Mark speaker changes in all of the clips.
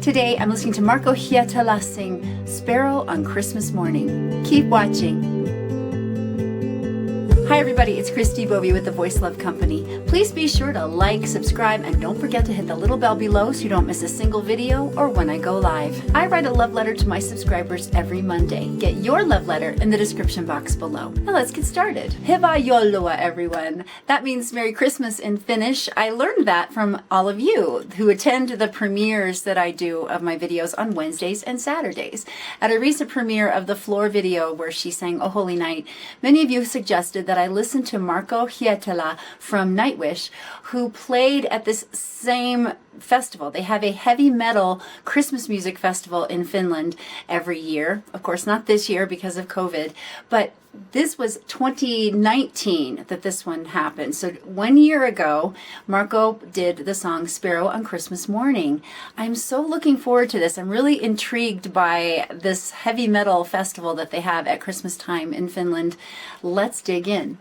Speaker 1: Today I'm listening to Marco Hietala sing Sparrow on Christmas morning. Keep watching. Hi everybody, it's Christi Bovee with the Voice Love Company. Please be sure to like, subscribe, and don't forget to hit the little bell below so you don't miss a single video or when I go live. I write a love letter to my subscribers every Monday. Get your love letter in the description box below. Now let's get started. Hyvää joulua, everyone. That means Merry Christmas in Finnish. I learned that from all of you who attend the premieres that I do of my videos on Wednesdays and Saturdays. At a recent premiere of the Floor video where she sang O Holy Night, many of you suggested that I listened to Marco Hietala from Nightwish, who played at this same festival. They have a heavy metal Christmas music festival in Finland every year. Of course, not this year because of COVID, but this was 2019 that this one happened. So 1 year ago, Marco did the song Sparrow on Christmas morning. I'm so looking forward to this. I'm really intrigued by this heavy metal festival that they have at Christmas time in Finland. Let's dig in.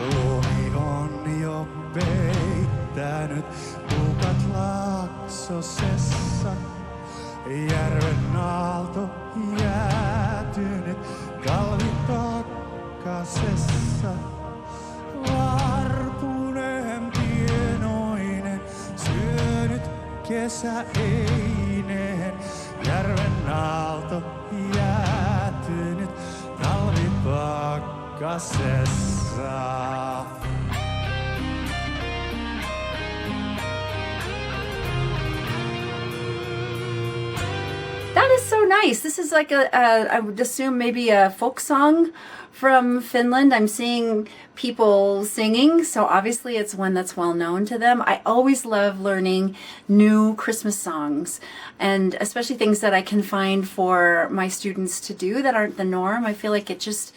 Speaker 2: Lumi on jo peittänyt pukat laaksosessa. Järven aalto jäätynyt kalvit pakkasessa. Varpunen pienoinen syönyt kesäeineen. Järven aalto jäätynyt talvit pakkasessa.
Speaker 1: That is so nice. This is like I would assume maybe a folk song from Finland. I'm seeing people singing, so obviously it's one that's well known to them. I always love learning new Christmas songs, and especially things that I can find for my students to do that aren't the norm. I feel like it's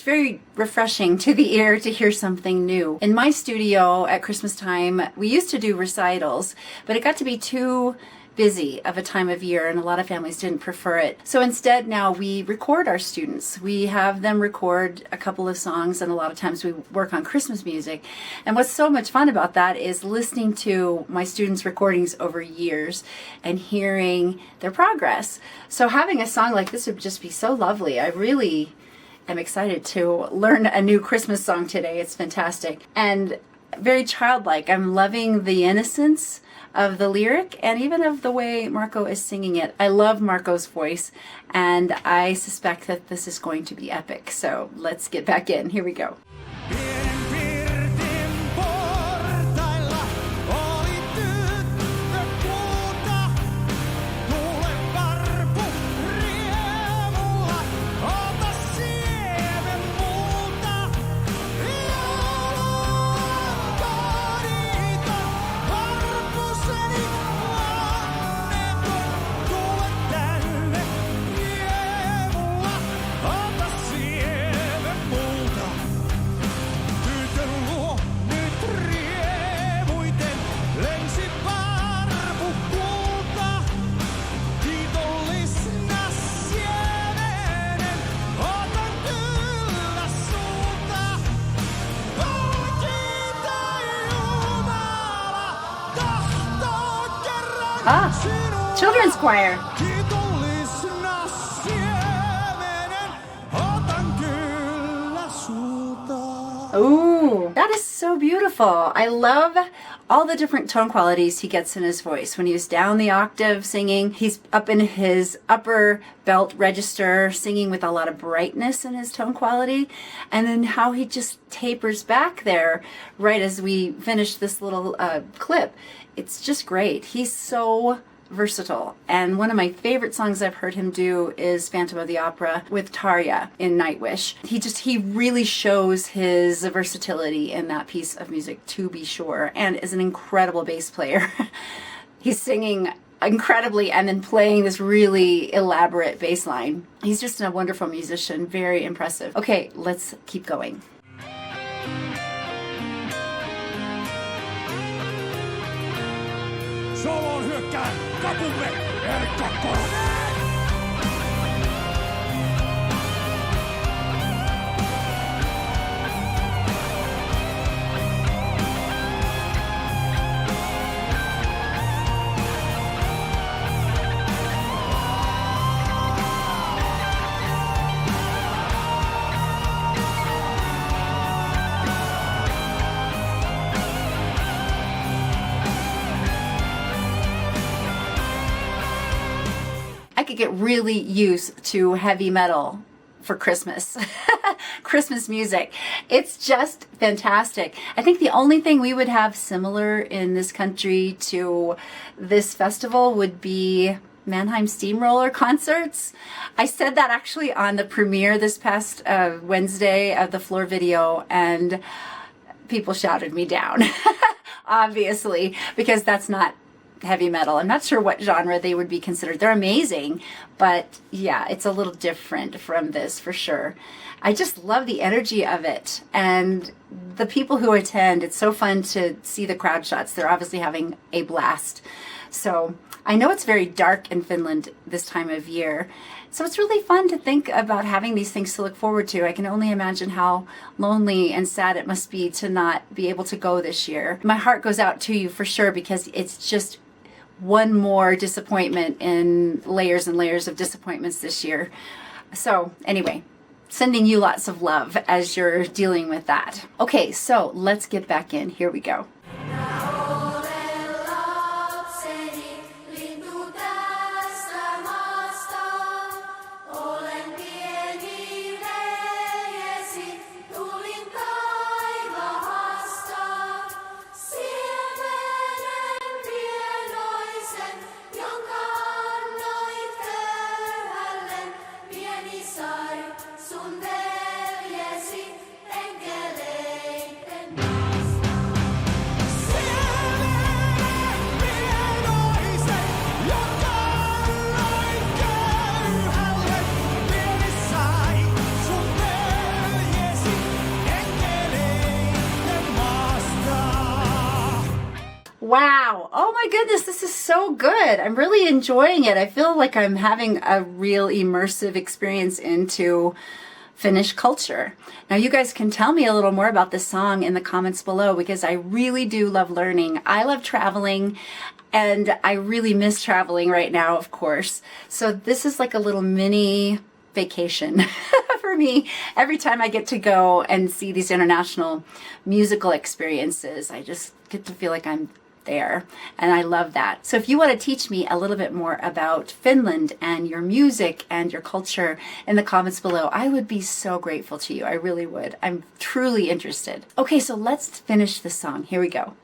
Speaker 1: very refreshing to the ear to hear something new. In my studio at Christmas time, we used to do recitals, but it got to be too busy of a time of year and a lot of families didn't prefer it. So instead now we record our students. We have them record a couple of songs and a lot of times we work on Christmas music. And what's so much fun about that is listening to my students' recordings over years and hearing their progress. So having a song like this would just be so lovely. I really am excited to learn a new Christmas song today. It's fantastic and very childlike. I'm loving the innocence of the lyric and even of the way Marco is singing it. I love Marco's voice and I suspect that this is going to be epic. So let's get back in. Here we go. Ah, children's choir. Ooh, that is so beautiful. I love all the different tone qualities he gets in his voice. When he's down the octave singing, he's up in his upper belt register singing with a lot of brightness in his tone quality. And then how he just tapers back there right as we finish this little clip. It's just great. He's so versatile. And one of my favorite songs I've heard him do is Phantom of the Opera with Tarja in Nightwish. He really shows his versatility in that piece of music, to be sure, and is an incredible bass player. He's singing incredibly and then playing this really elaborate bass line. He's just a wonderful musician, very impressive. Okay, let's keep going.
Speaker 2: Soloon hyökkää kapumme Erkka Koronen!
Speaker 1: I could get really used to heavy metal for Christmas. Christmas music. It's just fantastic. I think the only thing we would have similar in this country to this festival would be Mannheim Steamroller concerts. I said that actually on the premiere this past Wednesday of the Floor video, and people shouted me down, obviously, because that's not heavy metal. I'm not sure what genre they would be considered. They're amazing, but yeah, it's a little different from this for sure. I just love the energy of it and the people who attend. It's so fun to see the crowd shots. They're obviously having a blast. So I know it's very dark in Finland this time of year. So it's really fun to think about having these things to look forward to. I can only imagine how lonely and sad it must be to not be able to go this year. My heart goes out to you for sure, because it's just one more disappointment in layers and layers of disappointments this year. So anyway, sending you lots of love as you're dealing with that. Okay, so let's get back in. Here we go. Wow. Oh my goodness, this is so good. I'm really enjoying it. I feel like I'm having a real immersive experience into Finnish culture. Now you guys can tell me a little more about this song in the comments below, because I really do love learning. I love traveling, and I really miss traveling right now, of course. So this is like a little mini vacation for me. Every time I get to go and see these international musical experiences, I just get to feel like I'm there, and I love that. So if you want to teach me a little bit more about Finland and your music and your culture in the comments below, I would be so grateful to you. I really would. I'm truly interested. Okay, so let's finish the song. Here we go.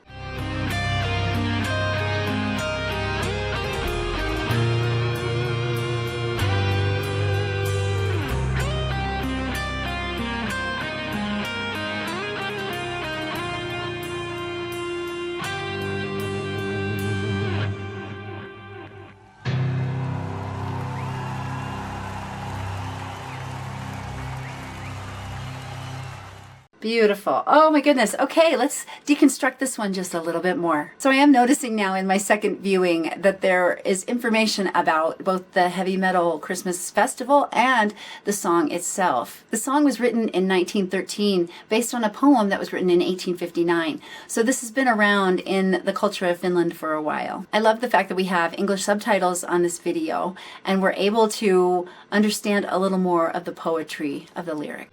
Speaker 1: Beautiful. Oh my goodness. Okay, let's deconstruct this one just a little bit more. So I am noticing now in my second viewing that there is information about both the Heavy Metal Christmas Festival and the song itself. The song was written in 1913 based on a poem that was written in 1859. So this has been around in the culture of Finland for a while. I love the fact that we have English subtitles on this video, and we're able to understand a little more of the poetry of the lyric.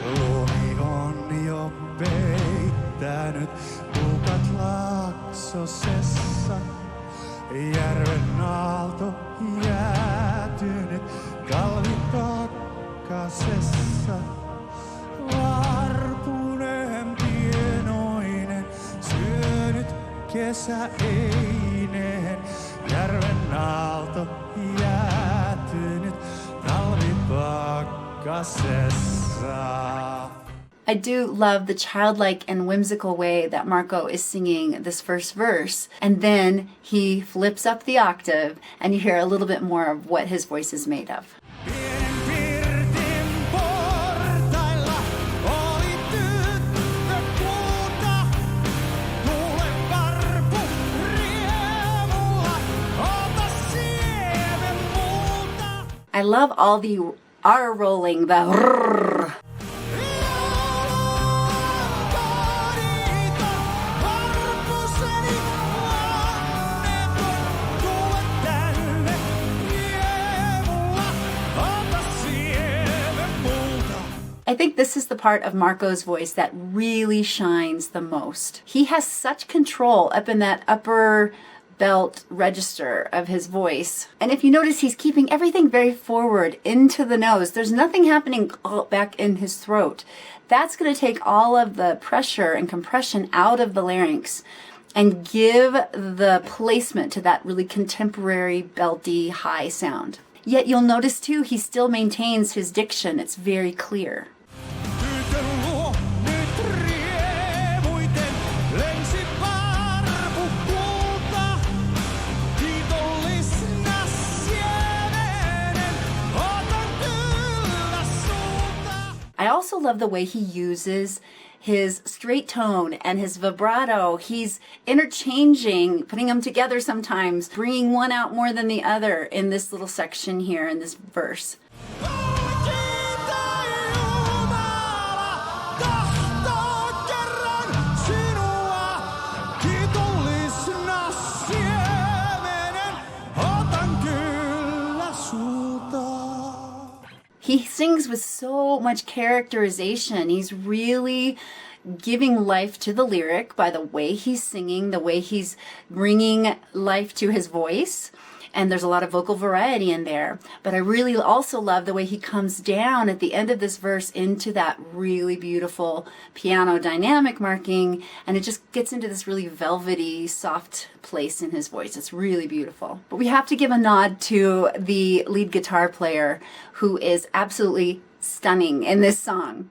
Speaker 2: Lumi on jo peittänyt pukat laksosessa. Järven aalto jäätynyt kalvit pakkasessa. Varpunen pienoinen syönyt kesäeineen. Järven aalto jäätynyt talvipakkasessa.
Speaker 1: I do love the childlike and whimsical way that Marco is singing this first verse, and then he flips up the octave and you hear a little bit more of what his voice is made of. I love all the R rolling, the rrrr. I think this is the part of Marco's voice that really shines the most. He has such control up in that upper belt register of his voice. And if you notice, he's keeping everything very forward into the nose. There's nothing happening back in his throat. That's going to take all of the pressure and compression out of the larynx and give the placement to that really contemporary, belty, high sound. Yet you'll notice too, he still maintains his diction. It's very clear. I also love the way he uses his straight tone and his vibrato. He's interchanging, putting them together sometimes, bringing one out more than the other in this little section here in this verse. He sings with so much characterization. He's really giving life to the lyric by the way he's singing, the way he's bringing life to his voice. And there's a lot of vocal variety in there. But I really also love the way he comes down at the end of this verse into that really beautiful piano dynamic marking. And it just gets into this really velvety, soft place in his voice. It's really beautiful. But we have to give a nod to the lead guitar player, who is absolutely stunning in this song.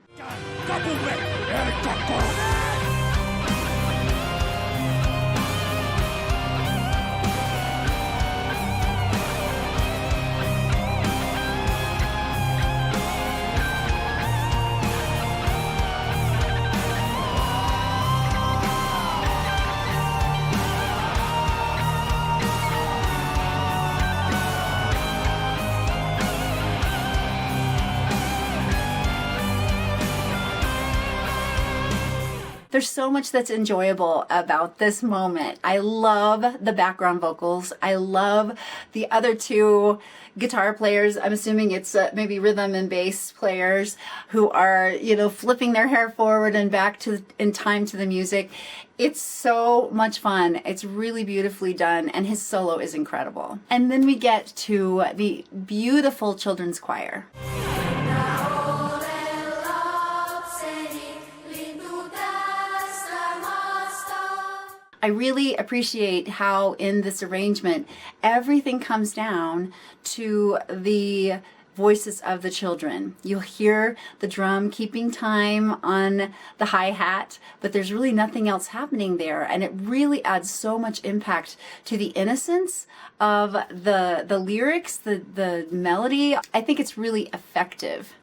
Speaker 1: There's so much that's enjoyable about this moment. I love the background vocals. I love the other two guitar players. I'm assuming it's maybe rhythm and bass players who are, flipping their hair forward and back in time to the music. It's so much fun. It's really beautifully done, and his solo is incredible. And then we get to the beautiful children's choir. I really appreciate how in this arrangement, everything comes down to the voices of the children. You'll hear the drum keeping time on the hi-hat, but there's really nothing else happening there. And it really adds so much impact to the innocence of the lyrics, the melody. I think it's really effective.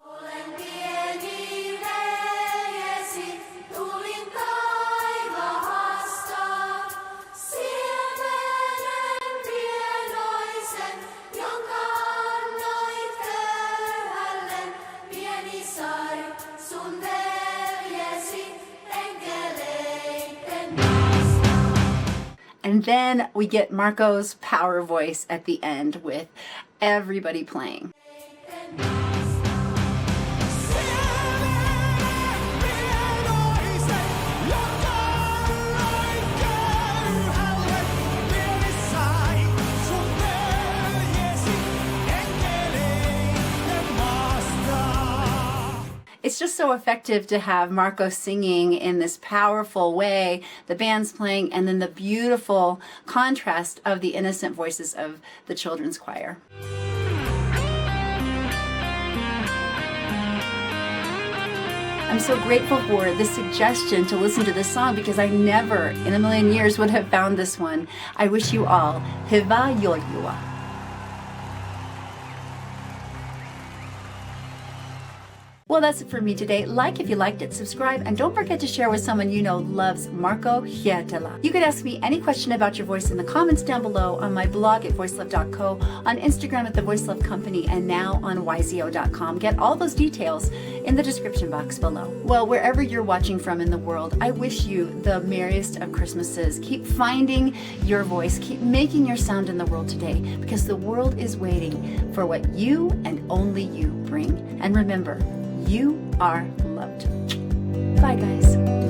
Speaker 1: And then we get Marco's power voice at the end with everybody playing. It's just so effective to have Marco singing in this powerful way, the band's playing, and then the beautiful contrast of the innocent voices of the children's choir. I'm so grateful for the suggestion to listen to this song because I never in a million years would have found this one. I wish you all Hiva Yolyua. Well, that's it for me today. Like if you liked it, subscribe, and don't forget to share with someone you know loves Marco Hietala. You could ask me any question about your voice in the comments down below, on my blog at voicelove.co, on Instagram at The Voice Love Company, and now on yzo.com. Get all those details in the description box below. Well, wherever you're watching from in the world, I wish you the merriest of Christmases. Keep finding your voice. Keep making your sound in the world today, because the world is waiting for what you and only you bring. And remember, you are loved. Bye, guys.